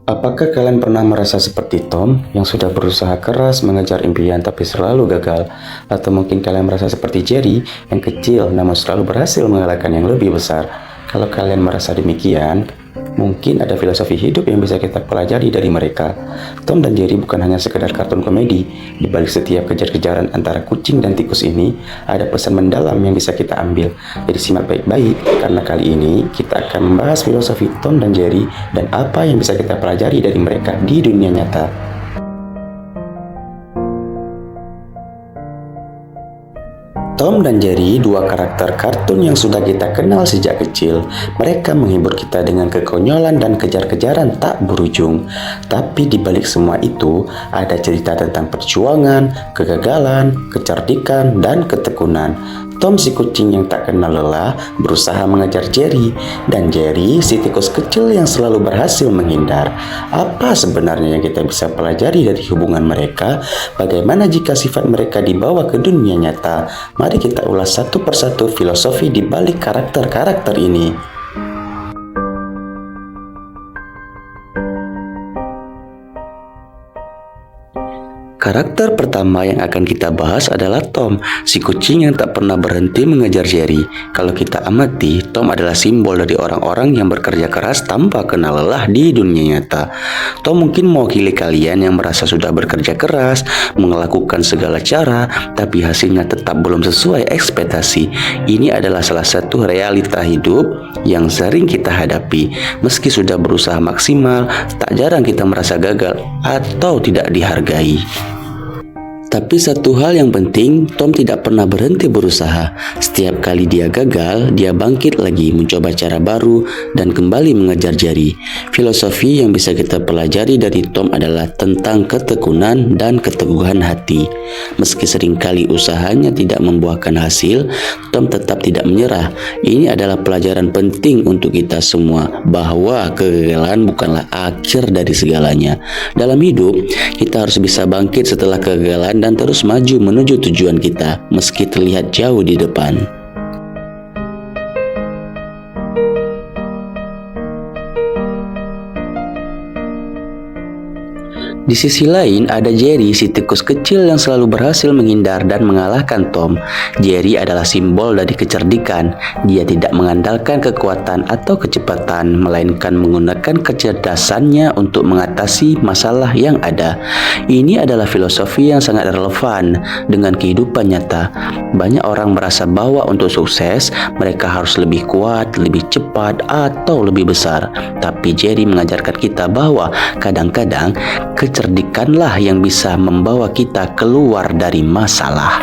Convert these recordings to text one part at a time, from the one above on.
Apakah kalian pernah merasa seperti Tom yang sudah berusaha keras mengejar impian tapi selalu gagal? Atau mungkin kalian merasa seperti Jerry yang kecil namun selalu berhasil mengalahkan yang lebih besar? Kalau kalian merasa demikian, mungkin ada filosofi hidup yang bisa kita pelajari dari mereka. Tom dan Jerry bukan hanya sekedar kartun komedi. Di balik setiap kejar-kejaran antara kucing dan tikus ini, ada pesan mendalam yang bisa kita ambil. Jadi simak baik-baik, karena kali ini kita akan membahas filosofi Tom dan Jerry dan apa yang bisa kita pelajari dari mereka di dunia nyata. Tom dan Jerry, dua karakter kartun yang sudah kita kenal sejak kecil. Mereka menghibur kita dengan kekonyolan dan kejar-kejaran tak berujung. Tapi di balik semua itu, ada cerita tentang perjuangan, kegagalan, kecerdikan, dan ketekunan. Tom si kucing yang tak kenal lelah berusaha mengejar Jerry, dan Jerry si tikus kecil yang selalu berhasil menghindar. Apa sebenarnya yang kita bisa pelajari dari hubungan mereka? Bagaimana jika sifat mereka dibawa ke dunia nyata? Mari kita ulas satu persatu filosofi di balik karakter-karakter ini. Karakter pertama yang akan kita bahas adalah Tom, si kucing yang tak pernah berhenti mengejar Jerry. Kalau kita amati, Tom adalah simbol dari orang-orang yang bekerja keras tanpa kenal lelah di dunia nyata. Tom mungkin mewakili kalian yang merasa sudah bekerja keras, melakukan segala cara, tapi hasilnya tetap belum sesuai ekspektasi. Ini adalah salah satu realita hidup yang sering kita hadapi. Meski sudah berusaha maksimal, tak jarang kita merasa gagal atau tidak dihargai. Tapi satu hal yang penting, Tom tidak pernah berhenti berusaha. Setiap kali dia gagal, dia bangkit lagi, mencoba cara baru, dan kembali mengejar Jerry. Filosofi yang bisa kita pelajari dari Tom adalah tentang ketekunan dan keteguhan hati. Meski seringkali usahanya tidak membuahkan hasil, Tom tetap tidak menyerah. Ini adalah pelajaran penting untuk kita semua, bahwa kegagalan bukanlah akhir dari segalanya. Dalam hidup, kita harus bisa bangkit setelah kegagalan dan terus maju menuju tujuan kita, meski terlihat jauh di depan. Di sisi lain, ada Jerry, si tikus kecil yang selalu berhasil menghindar dan mengalahkan Tom. Jerry adalah simbol dari kecerdikan. Dia tidak mengandalkan kekuatan atau kecepatan, melainkan menggunakan kecerdasannya untuk mengatasi masalah yang ada. Ini adalah filosofi yang sangat relevan dengan kehidupan nyata. Banyak orang merasa bahwa untuk sukses, mereka harus lebih kuat, lebih cepat, atau lebih besar. Tapi Jerry mengajarkan kita bahwa kadang-kadang kecerdikanlah yang bisa membawa kita keluar dari masalah.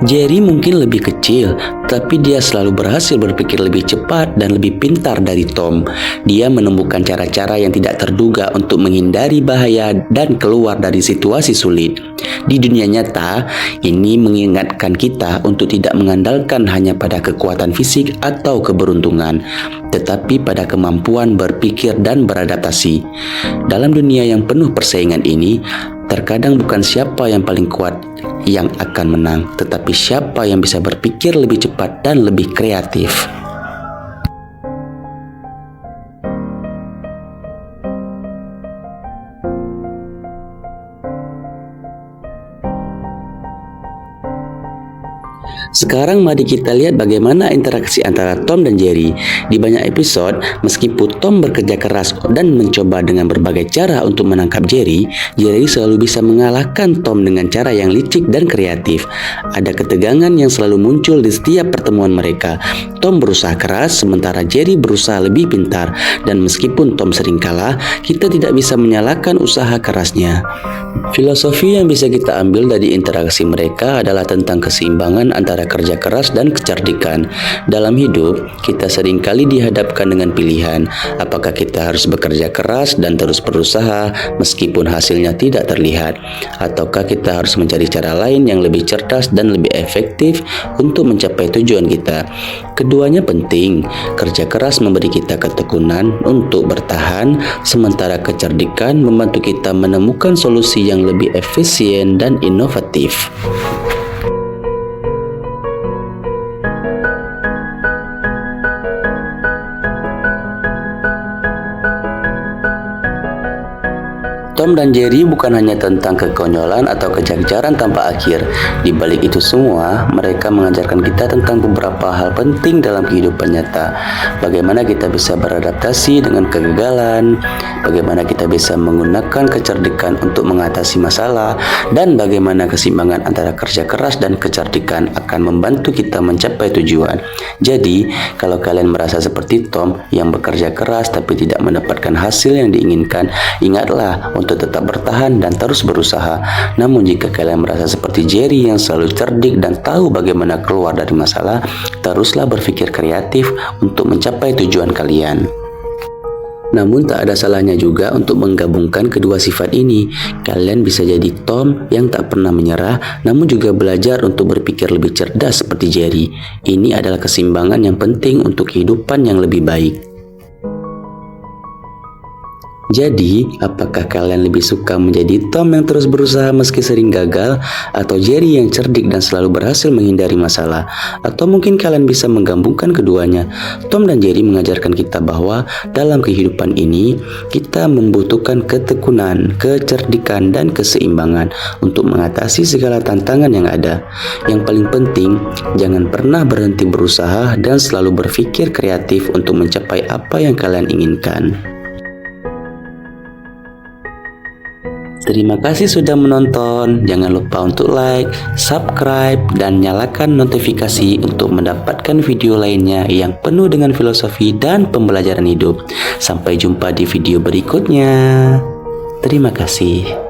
Jerry mungkin lebih kecil, tapi dia selalu berhasil berpikir lebih cepat dan lebih pintar dari Tom. Dia menemukan cara-cara yang tidak terduga untuk menghindari bahaya dan keluar dari situasi sulit. Di dunia nyata, ini mengingatkan kita untuk tidak mengandalkan hanya pada kekuatan fisik atau keberuntungan, tetapi pada kemampuan berpikir dan beradaptasi. Dalam dunia yang penuh persaingan ini, terkadang bukan siapa yang paling kuat yang akan menang, tetapi siapa yang bisa berpikir lebih cepat dan lebih kreatif. Sekarang mari kita lihat bagaimana interaksi antara Tom dan Jerry. Di banyak episode, meskipun Tom bekerja keras dan mencoba dengan berbagai cara untuk menangkap Jerry, Jerry selalu bisa mengalahkan Tom dengan cara yang licik dan kreatif. Ada ketegangan yang selalu muncul di setiap pertemuan mereka. Tom berusaha keras, sementara Jerry berusaha lebih pintar. Dan meskipun Tom sering kalah, kita tidak bisa menyalahkan usaha kerasnya. Filosofi yang bisa kita ambil dari interaksi mereka adalah tentang keseimbangan antara kerja keras dan kecerdikan. Dalam hidup, kita seringkali dihadapkan dengan pilihan, apakah kita harus bekerja keras dan terus berusaha meskipun hasilnya tidak terlihat, ataukah kita harus mencari cara lain yang lebih cerdas dan lebih efektif untuk mencapai tujuan kita. Keduanya penting. Kerja keras memberi kita ketekunan untuk bertahan, sementara kecerdikan membantu kita menemukan solusi yang lebih efisien dan inovatif. Tom dan Jerry bukan hanya tentang kekonyolan atau kejar-kejaran tanpa akhir. Di balik itu semua, mereka mengajarkan kita tentang beberapa hal penting dalam kehidupan nyata. Bagaimana kita bisa beradaptasi dengan kegagalan, bagaimana kita bisa menggunakan kecerdikan untuk mengatasi masalah, dan bagaimana keseimbangan antara kerja keras dan kecerdikan akan membantu kita mencapai tujuan. Jadi, kalau kalian merasa seperti Tom yang bekerja keras tapi tidak mendapatkan hasil yang diinginkan, ingatlah untuk tetap bertahan dan terus berusaha. Namun jika kalian merasa seperti Jerry yang selalu cerdik dan tahu bagaimana keluar dari masalah, teruslah berpikir kreatif untuk mencapai tujuan kalian. Namun tak ada salahnya juga untuk menggabungkan kedua sifat ini. Kalian bisa jadi Tom yang tak pernah menyerah, namun juga belajar untuk berpikir lebih cerdas seperti Jerry. Ini adalah keseimbangan yang penting untuk kehidupan yang lebih baik. Jadi, apakah kalian lebih suka menjadi Tom yang terus berusaha meski sering gagal, atau Jerry yang cerdik dan selalu berhasil menghindari masalah? Atau mungkin kalian bisa menggabungkan keduanya? Tom dan Jerry mengajarkan kita bahwa dalam kehidupan ini, kita membutuhkan ketekunan, kecerdikan, dan keseimbangan untuk mengatasi segala tantangan yang ada. Yang paling penting, jangan pernah berhenti berusaha dan selalu berpikir kreatif untuk mencapai apa yang kalian inginkan. Terima kasih sudah menonton. Jangan lupa untuk like, subscribe, dan nyalakan notifikasi untuk mendapatkan video lainnya yang penuh dengan filosofi dan pembelajaran hidup. Sampai jumpa di video berikutnya. Terima kasih.